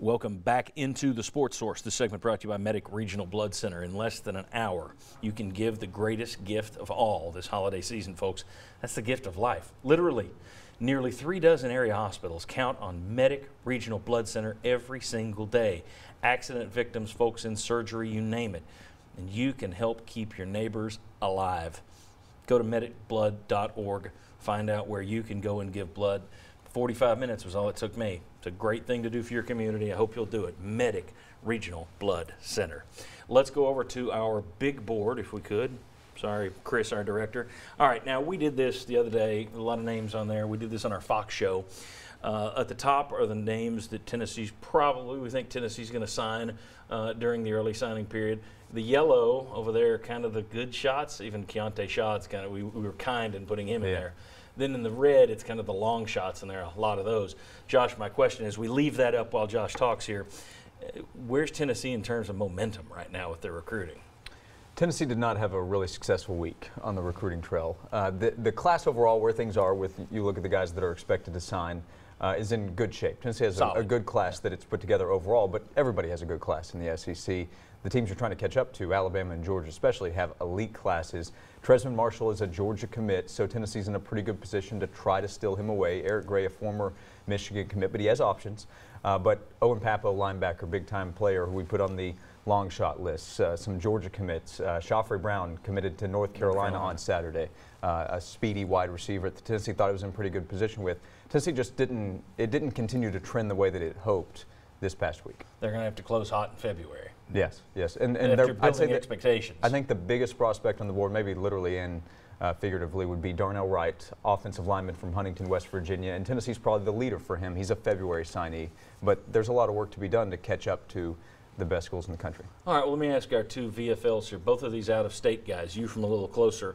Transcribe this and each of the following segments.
Welcome back into the Sports Source. This segment brought to you by Medic Regional Blood Center. In less than an hour, you can give the greatest gift of all this holiday season, folks. That's the gift of life. Literally, nearly 3 dozen area hospitals count on Medic Regional Blood Center every single day. Accident victims, folks in surgery, you name it. And you can help keep your neighbors alive. Go to medicblood.org. Find out where you can go and give blood. 45 minutes was all it took me. It's a great thing to do for your community. I hope you'll do it. Medic Regional Blood Center. Let's go over to our big board, if we could. Sorry, Chris, our director. All right, now we did this the other day. A lot of names on there. We did this on our Fox show. At the top are the names that we think Tennessee's going to sign during the early signing period. The yellow over there, kind of the good shots. Even Keontae Shaw's kind of, we were kind in putting him in there. Then in the red, it's kind of the long shots, and there are a lot of those. Josh, my question is, we leave that up while Josh talks here. Where's Tennessee in terms of momentum right now with their recruiting? Tennessee did not have a really successful week on the recruiting trail. The class overall, where things are with, you look at the guys that are expected to sign, is in good shape. Tennessee has a good class that it's put together overall, but everybody has a good class in the SEC. The teams you're trying to catch up to, Alabama and Georgia especially, have elite classes. Tresman Marshall is a Georgia commit, so Tennessee's in a pretty good position to try to steal him away. Eric Gray, a former Michigan commit, but he has options. But Owen Pappoe, linebacker, big-time player who we put on the long shot list. Some Georgia commits. Shoffrey Brown committed to North Carolina on Saturday. A speedy wide receiver that Tennessee thought it was in pretty good position with. Tennessee just didn't continue to trend the way that it hoped this past week. They're going to have to close hot in February. Yes. And I'd say expectations. I think the biggest prospect on the board, maybe literally and figuratively, would be Darnell Wright, offensive lineman from Huntington, West Virginia. And Tennessee's probably the leader for him. He's a February signee. But there's a lot of work to be done to catch up to the best schools in the country. All right, well, let me ask our two VFLs here. Both of these out-of-state guys, you from a little closer.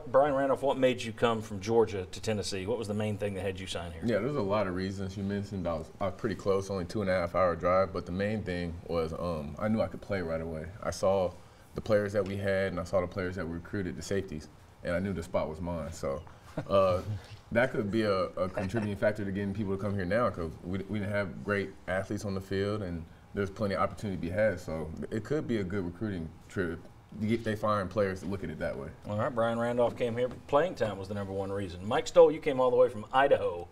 Brian Randolph, what made you come from Georgia to Tennessee? What was the main thing that had you sign here? Yeah, there's a lot of reasons. You mentioned I was pretty close, only 2.5 hour drive, but the main thing was I knew I could play right away. I saw the players that we had, and I saw the players that we recruited, the safeties, and I knew the spot was mine. So that could be a contributing factor to getting people to come here now, because we didn't have great athletes on the field, and there's plenty of opportunity to be had. So it could be a good recruiting trip. They find players to look at it that way. All right, Brian Randolph came here. Playing time was the #1 reason. Mike Stoll, you came all the way from Idaho.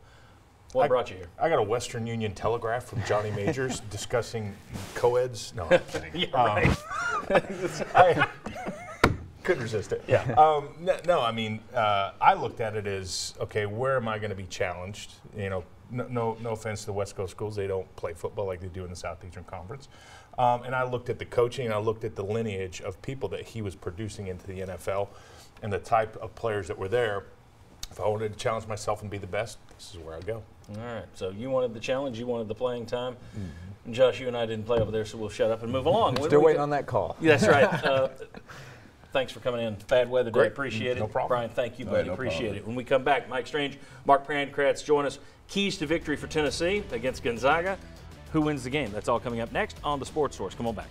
What brought you here? I got a Western Union telegraph from Johnny Majors discussing co-eds. No, I'm kidding. Yeah, right. I couldn't resist it. Yeah. No, I mean, I looked at it as, okay, where am I going to be challenged? You know, no offense to the West Coast schools. They don't play football like they do in the Southeastern Conference. And I looked at the coaching, and I looked at the lineage of people that he was producing into the NFL and the type of players that were there. If I wanted to challenge myself and be the best, this is where I go. All right, so you wanted the challenge, you wanted the playing time. And Josh, you and I didn't play over there, so we'll shut up and move along. Still waiting on that call. Yeah, that's right. Thanks for coming in. Bad weather day, appreciate it. No problem. Brian, thank you, buddy. Appreciate it. When we come back, Mike Strange, Mark Pankratz join us. Keys to victory for Tennessee against Gonzaga. Who wins the game? That's all coming up next on the Sports Source. Come on back.